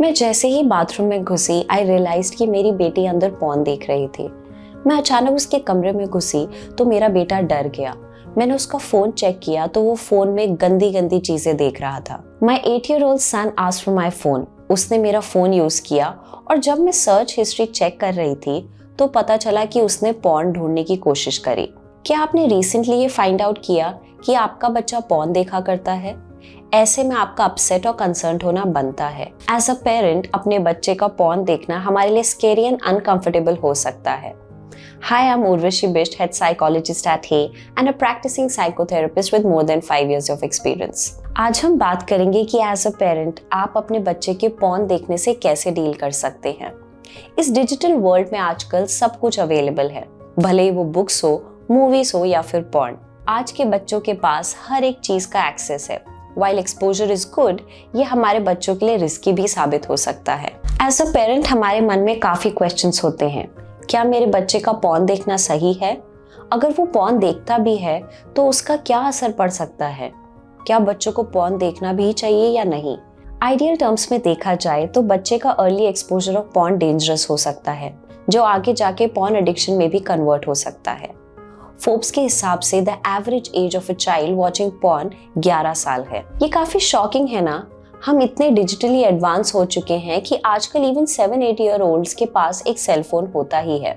मैं जैसे ही बाथरूम में घुसी आई रियलाइज्ड कि मेरी बेटी अंदर पॉर्न देख रही थी। मैं अचानक उसके कमरे में घुसी तो मेरा बेटा डर गया। मैंने उसका फोन चेक किया तो वो फोन में गंदी गंदी चीजें देख रहा था। माई 8-year-old son asked for my phone। उसने मेरा फोन यूज किया और जब मैं सर्च हिस्ट्री चेक कर रही थी तो पता चला कि उसने पॉर्न ढूंढने की कोशिश करी। क्या आपने रिसेंटली ये फाइंड आउट किया कि आपका बच्चा पॉर्न देखा करता है? ऐसे में आपका अपसेट और कंसर्न होना बनता है। एज अ पेरेंट अपने बच्चे का पॉर्न देखना हमारे लिए स्केरी एंड अनकंफर्टेबल हो सकता है। Hi, I'm Urvashi Bisht, head psychologist at Hay and a practicing psychotherapist with more than 5 years of experience. आज हम बात करेंगे कि एज अ पेरेंट आप अपने बच्चे के पॉर्न देखने से कैसे डील कर सकते हैं। इस डिजिटल वर्ल्ड में आजकल सब कुछ अवेलेबल है, भले ही वो बुक्स हो, मूवीज हो या फिर पॉर्न। आज के बच्चों के पास हर एक चीज का एक्सेस है। While exposure is good, ये हमारे बच्चों के लिए रिस्की भी साबित हो सकता है। एज अ पेरेंट हमारे मन में काफी क्वेश्चंस होते हैं। क्या मेरे बच्चे का पॉर्न देखना सही है? अगर वो पॉर्न देखता भी है तो उसका क्या असर पड़ सकता है? क्या बच्चों को पॉर्न देखना भी चाहिए या नहीं? आइडियल टर्म्स में देखा जाए तो बच्चे का early exposure of porn dangerous हो सकता है, जो आगे जाके पॉर्न एडिक्शन में भी कन्वर्ट हो सकता है। फोर्ब्स के हिसाब से the average age of a child watching porn 11 साल है। ये काफी शॉकिंग है ना? हम इतने डिजिटली एडवांस हो चुके हैं कि आजकल इवन 7-8-year-olds के पास एक सेल फोन होता ही है,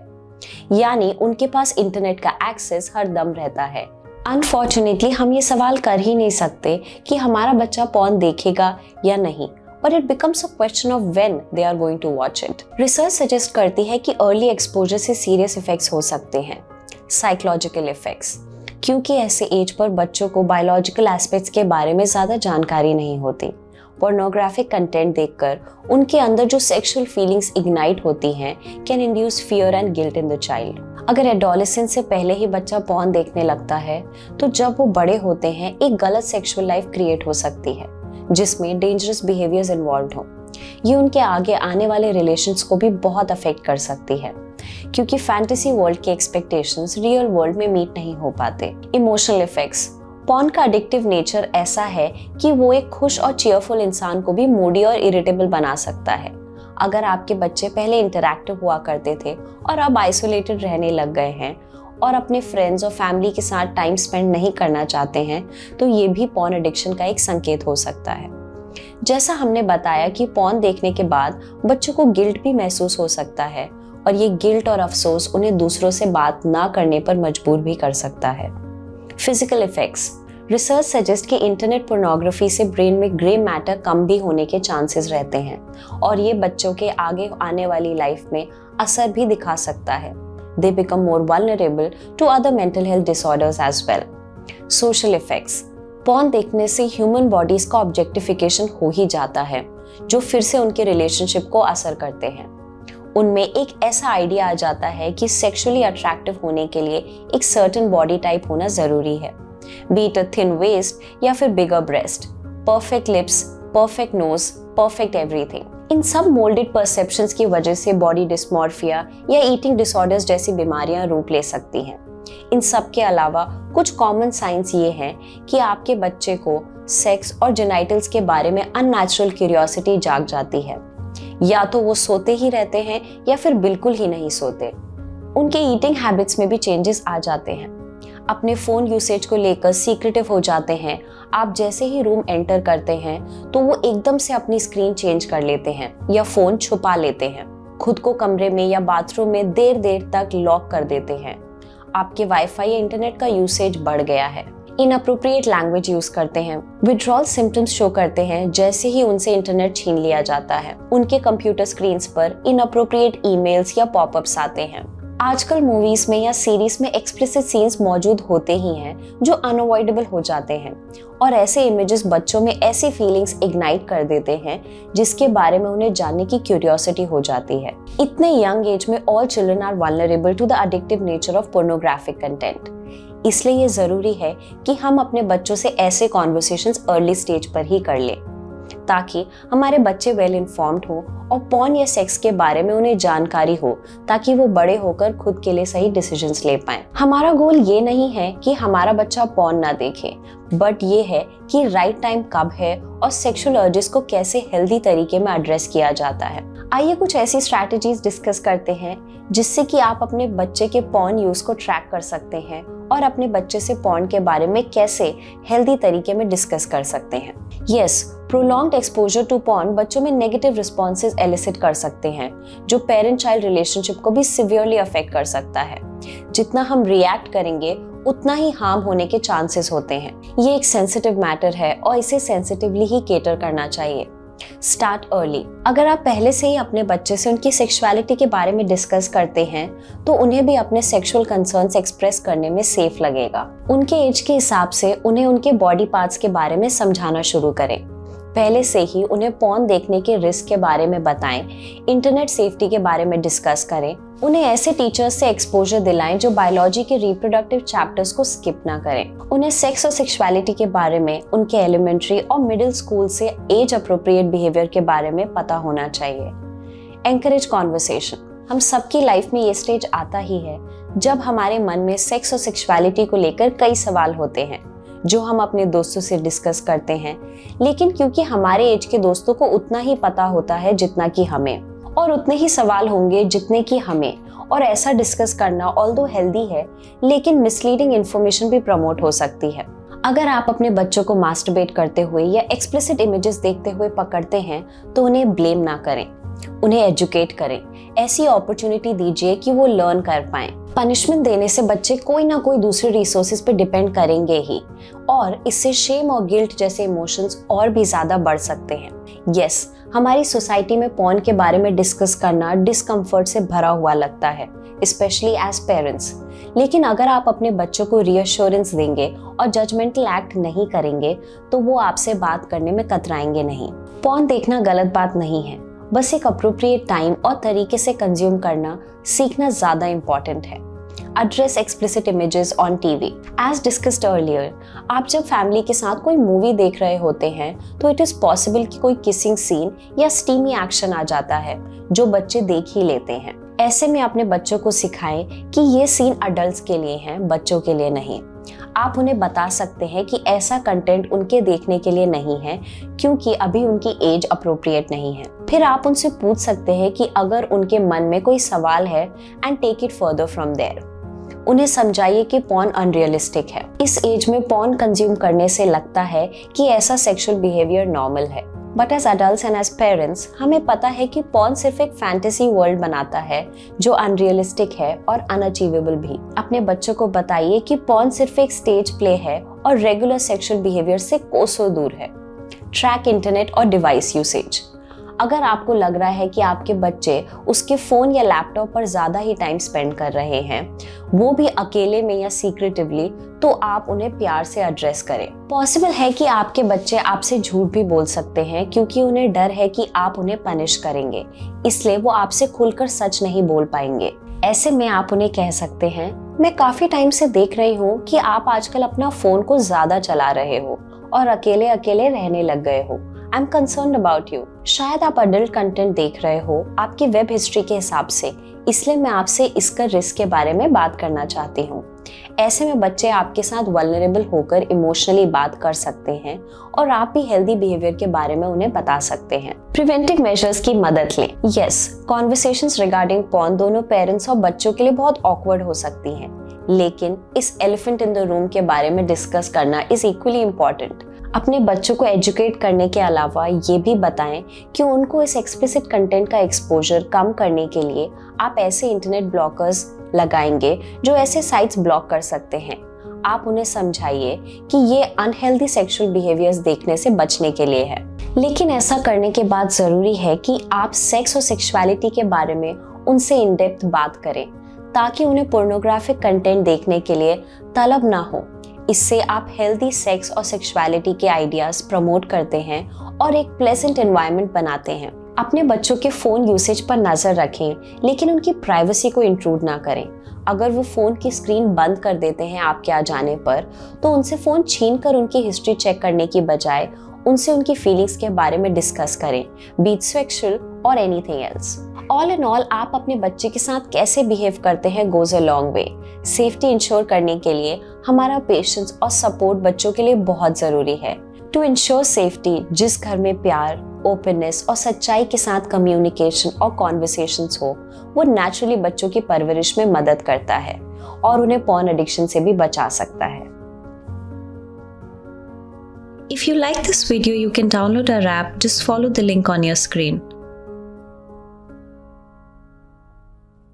यानी उनके पास इंटरनेट का एक्सेस हर दम रहता है। अनफॉर्चुनेटली हम ये सवाल कर ही नहीं सकते कि हमारा बच्चा पॉर्न देखेगा या नहीं, but it becomes a question of when they are going to watch it. Research suggest करती है कि अर्ली एक्सपोजर से सीरियस इफेक्ट्स हो सकते हैं, साइकोलॉजिकल इफेक्ट्स, क्योंकि ऐसे एज पर बच्चों को बायोलॉजिकल एस्पेक्ट्स के बारे में ज्यादा जानकारी नहीं होती। पोर्नोग्राफिक कंटेंट देखकर उनके अंदर जो सेक्सुअल फीलिंग्स इग्नाइट होती हैं can induce fear and guilt in the child. अगर एडोलेसेंस से पहले ही बच्चा पॉर्न देखने लगता है तो जब वो बड़े होते हैं एक गलत सेक्सुअल लाइफ क्रिएट हो सकती है जिसमें डेंजरस बिहेवियर्स इन्वॉल्व हो। ये उनके आगे आने वाले रिलेशंस को भी बहुत अफेक्ट कर सकती है, क्योंकि फैंटेसी वर्ल्ड के एक्सपेक्टेशंस रियल वर्ल्ड में मीट नहीं हो पाते। Emotional effects. पॉर्न का एडिक्टिव नेचर ऐसा है कि वो एक खुश और चीयरफुल इंसान को भी मूडी और इरिटेबल बना सकता है। अगर आपके बच्चे पहले इंटरैक्टिव हुआ करते थे और अब आइसोलेटेड रहने लग गए हैं और अपने फ्रेंड्स और फैमिली के साथ टाइम स्पेंड नहीं करना चाहते हैं, तो ये भी पॉर्न एडिक्शन का एक संकेत हो सकता है। जैसा हमने बताया कि पॉर्न देखने के बाद बच्चों को गिल्ट भी महसूस हो सकता है और ये गिल्ट और अफसोस उन्हें दूसरों से बात ना करने पर मजबूर भी कर सकता है। Physical effects. रिसर्च सजेस्ट कि इंटरनेट पोर्नोग्राफी से ब्रेन में ग्रे मैटर कम भी होने के चांसेस रहते हैं और ये बच्चों के आगे आने वाली लाइफ में असर भी दिखा सकता है। They become more vulnerable to other mental health disorders as well. Social effects. Porn देखने से ह्यूमन बॉडीज का ऑब्जेक्टिफिकेशन हो ही जाता है, जो फिर से उनके रिलेशनशिप को असर करते हैं। उनमें एक ऐसा आइडिया आ जाता है कि सेक्सुअली अट्रैक्टिव होने के लिए एक सर्टेन बॉडी टाइप होना जरूरी है, be it a thin waist या फिर bigger breast, perfect lips, perfect nose, perfect everything. इन सब मोल्डेड परसेप्शंस की वजह से बॉडी डिस्मॉर्फिया या ईटिंग डिसऑर्डर्स जैसी बीमारियां रूप ले सकती हैं। इन सब के अलावा कुछ कॉमन साइंस ये हैं कि आपके बच्चे को सेक्स और जेनाइटल्स के बारे में अननेचुरल क्यूरियोसिटी जाग जाती है। या तो वो सोते ही रहते हैं या फिर बिल्कुल ही नहीं सोते। उनके ईटिंग हैबिट्स में भी चेंजेस आ जाते हैं। अपने फोन यूसेज को लेकर सीक्रेटिव हो जाते हैं। आप जैसे ही रूम एंटर करते हैं तो वो एकदम से अपनी स्क्रीन चेंज कर लेते हैं या फोन छुपा लेते हैं। खुद को कमरे में या बाथरूम में देर देर तक लॉक कर देते हैं। आपके वाईफाई या इंटरनेट का यूसेज बढ़ गया है। इनअप्रोप्रिएट लैंग्वेज यूज करते हैं। विड्रॉल सिम्टम्स शो करते हैं जैसे ही उनसे इंटरनेट छीन लिया जाता है। उनके कंप्यूटर स्क्रीन्स पर इनअप्रोप्रिएट ईमेल्स या पॉपअप्स आते हैं। आजकल मूवीज में या सीरीज में एक्सप्लिसिट सीन्स मौजूद होते ही हैं जो अनअवॉइडेबल हो जाते हैं और ऐसे इमेजेस बच्चों में ऐसी फीलिंग्स इग्नाइट कर देते हैं जिसके बारे में उन्हें जानने की क्यूरियोसिटी हो जाती है। इतने यंग एज में all children are vulnerable to the addictive nature of pornographic content. इसलिए ये जरूरी है कि हम अपने बच्चों से ऐसे कॉन्वर्सेशंस अर्ली स्टेज पर ही कर लें। ताकि हमारे बच्चे वेल इन्फॉर्म्ड हो और पॉर्न या सेक्स के बारे में उन्हें जानकारी हो, ताकि वो बड़े होकर खुद के लिए सही डिसीजंस ले पाएं। हमारा गोल ये नहीं है कि हमारा बच्चा पॉर्न ना देखे, बट ये है कि राइट टाइम कब है और सेक्सुअल अर्जेस को कैसे हेल्दी तरीके में एड्रेस किया जाता है। आइए कुछ ऐसी स्ट्रैटेजीज डिस्कस करते हैं जिससे कि आप अपने बच्चे के पॉर्न यूज को ट्रैक कर सकते हैं और अपने बच्चे से पॉर्न के बारे में कैसे हेल्दी तरीके में डिस्कस कर सकते हैं। Yes, prolonged exposure to porn बच्चों में नेगेटिव रिस्पॉन्सेज एलिसिट कर सकते हैं, जो पेरेंट चाइल्ड रिलेशनशिप को भी सिवियरली अफेक्ट कर सकता है। जितना हम रिएक्ट करेंगे उतना ही हार्म होने के चांसेस होते हैं। ये एक सेंसिटिव मैटर है और इसे सेंसिटिवली ही केटर करना चाहिए। Start early. अगर आप पहले से ही अपने बच्चे से उनकी सेक्सुअलिटी के बारे में डिस्कस करते हैं तो उन्हें भी अपने सेक्सुअल कंसर्न्स एक्सप्रेस करने में सेफ लगेगा। उनके एज के हिसाब से उन्हें उनके बॉडी पार्ट्स के बारे में समझाना शुरू करें। पहले से ही उन्हें पॉर्न देखने के रिस्क के बारे में बताएं, इंटरनेट सेफ्टी के बारे में डिस्कस करें। उन्हें ऐसे टीचर्स से एक्सपोजर दिलाएं जो बायोलॉजी के रिप्रोडक्टिव चैप्टर्स को स्किप ना करें। उन्हें सेक्स और सेक्सुअलिटी के बारे में उनके एलिमेंट्री और मिडिल स्कूल से एज अप्रोप्रिएट बिहेवियर के बारे में पता होना चाहिए। Encourage conversation. हम सबकी लाइफ में ये स्टेज आता ही है जब हमारे मन में सेक्स और सेक्सुअलिटी को लेकर कई सवाल होते हैं जो हम अपने दोस्तों से डिस्कस करते हैं, लेकिन क्योंकि हमारे एज के दोस्तों को उतना ही पता होता है जितना कि हमें, और उतने ही सवाल होंगे जितने कि हमें, और ऐसा डिस्कस करना ऑल्दो हेल्दी है लेकिन मिसलीडिंग इन्फॉर्मेशन भी प्रमोट हो सकती है। अगर आप अपने बच्चों को मास्टरबेट करते हुए या एक्सप्लिसिट इमेजेस देखते हुए पकड़ते हैं तो उन्हें ब्लेम ना करें, उन्हें एजुकेट करें। ऐसी अपॉर्चुनिटी दीजिए कि वो लर्न कर पाएं। पनिशमेंट देने से बच्चे कोई ना कोई दूसरे रिसोर्सेज पे डिपेंड करेंगे ही, और इससे शेम और गिल्ट जैसे इमोशंस और भी ज्यादा बढ़ सकते हैं। यस, हमारी सोसाइटी में पॉर्न के बारे में डिस्कस करना डिस्कम्फर्ट से भरा हुआ लगता है, स्पेशली एज पेरेंट्स। लेकिन अगर आप अपने बच्चों को रीअश्योरेंस देंगे और जजमेंटल एक्ट नहीं करेंगे तो वो आपसे बात करने में कतराएंगे नहीं। पॉर्न देखना गलत बात नहीं है, बस एक अप्रोप्रिएट टाइम और तरीके से कंज्यूम करना सीखना ज्यादा इंपॉर्टेंट है। Address explicit images on TV. As discussed earlier, आप जब फैमिली के साथ कोई मूवी देख रहे होते हैं तो इट इज पॉसिबल कि कोई किसिंग सीन या स्टीमी एक्शन आ जाता है जो बच्चे देख ही लेते हैं। ऐसे में अपने बच्चों को सिखाएं कि ये सीन अडल्ट्स के लिए हैं, बच्चों के लिए नहीं। आप उन्हें बता सकते हैं कि ऐसा कंटेंट उनके देखने के लिए नहीं है क्योंकि अभी उनकी एज अप्रोप्रिएट नहीं है। फिर आप उनसे पूछ सकते हैं कि अगर उनके मन में कोई सवाल है and take it further from there. उन्हें समझाइए कि पॉर्न अनरियलिस्टिक है। इस एज में पॉर्न कंज्यूम करने से लगता है कि ऐसा सेक्सुअल बिहेवियर नॉर्मल है, but as adults and as parents हमें पता है कि पॉर्न सिर्फ एक फैंटेसी वर्ल्ड बनाता है जो अनरियलिस्टिक है और अनअचीवेबल भी। अपने बच्चों को बताइए कि पॉर्न सिर्फ एक स्टेज प्ले है और रेगुलर सेक्सुअल बिहेवियर से कोसों दूर है। ट्रैक इंटरनेट और डिवाइस यूसेज। अगर आपको लग रहा है कि आपके बच्चे उसके फोन या लैपटॉप पर ज्यादा ही टाइम स्पेंड कर रहे हैं, वो भी अकेले में या सीक्रेटिवली, तो आप उन्हें प्यार से एड्रेस करें। पॉसिबल है कि आपके बच्चे आपसे झूठ भी बोल सकते हैं क्योंकि उन्हें डर है कि आप उन्हें पनिश करेंगे, इसलिए वो आपसे खुलकर सच नहीं बोल पाएंगे। ऐसे में आप उन्हें कह सकते हैं, मैं काफी टाइम से देख रही हूँ कि आप आजकल अपना फोन को ज्यादा चला रहे हो और अकेले अकेले रहने लग गए हो। I am concerned about you. शायद आप अडल्ट कंटेंट देख रहे हो आपकी वेब हिस्ट्री के हिसाब से, इसलिए मैं आपसे इसका रिस्क के बारे में बात करना चाहती हूँ। ऐसे में बच्चे आपके साथ वल्नरेबल होकर इमोशनली बात कर सकते हैं और आप भी हेल्दी बिहेवियर के बारे में उन्हें बता सकते हैं। प्रिवेंटिव मेजर्स की मदद लें। यस, कॉन्वर्सेशंस रिगार्डिंग पॉर्न दोनों पेरेंट्स और बच्चों के लिए बहुत ऑकवर्ड हो सकती हैं, लेकिन इस एलिफेंट इन द रूम के बारे में डिस्कस करना इज इक्वली इम्पोर्टेंट। अपने बच्चों को एजुकेट करने के अलावा ये भी बताएं कि उनको इस एक्सप्लिसिट कंटेंट का एक्सपोजर कम करने के लिए आप ऐसे इंटरनेट ब्लॉकर्स लगाएंगे जो ऐसे साइट्स ब्लॉक कर सकते हैं। आप उन्हें समझाइए कि ये अनहेल्दी सेक्सुअल बिहेवियर्स देखने से बचने के लिए है, लेकिन ऐसा करने के बाद जरूरी है कि आप सेक्स और सेक्सुअलिटी के बारे में उनसे इन डेप्थ बात करें ताकि उन्हें पोर्नोग्राफिक कंटेंट देखने के लिए तलब ना हो। इससे आप हेल्दी सेक्स और सेक्सुअलिटी के आइडियाज प्रमोट करते हैं और एक प्लेजेंट एनवायरनमेंट बनाते हैं। अपने बच्चों के फोन यूसेज पर नजर रखें, लेकिन उनकी प्राइवेसी को इंट्रूड ना करें। अगर वो फ़ोन की स्क्रीन बंद कर देते हैं आपके आ जाने पर, तो उनसे फ़ोन छीन कर उनकी हिस्ट्री चेक करने की बजाय उनसे उनकी फीलिंग्स के बारे में डिस्कस करें, बी इट सेक्सुअल और anything else. All in all आप अपने बच्चे के साथ कैसे बिहेव करते हैं goes a long way. Safety ensure करने के लिए हमारा पेशेंस और सपोर्ट बच्चों के लिए बहुत ज़रूरी है। टू इंश्योर सेफ्टी, जिस घर में प्यार, ओपननेस और सच्चाई के साथ कम्युनिकेशन और कॉन्वर्सेशंस हो, वो नेचुरली बच्चों की परवरिश में मदद करता है और उन्हें पॉर्न एडिक्शन से भी बचा सकता है। If you like this video, you can download our app. Just follow the link on your screen.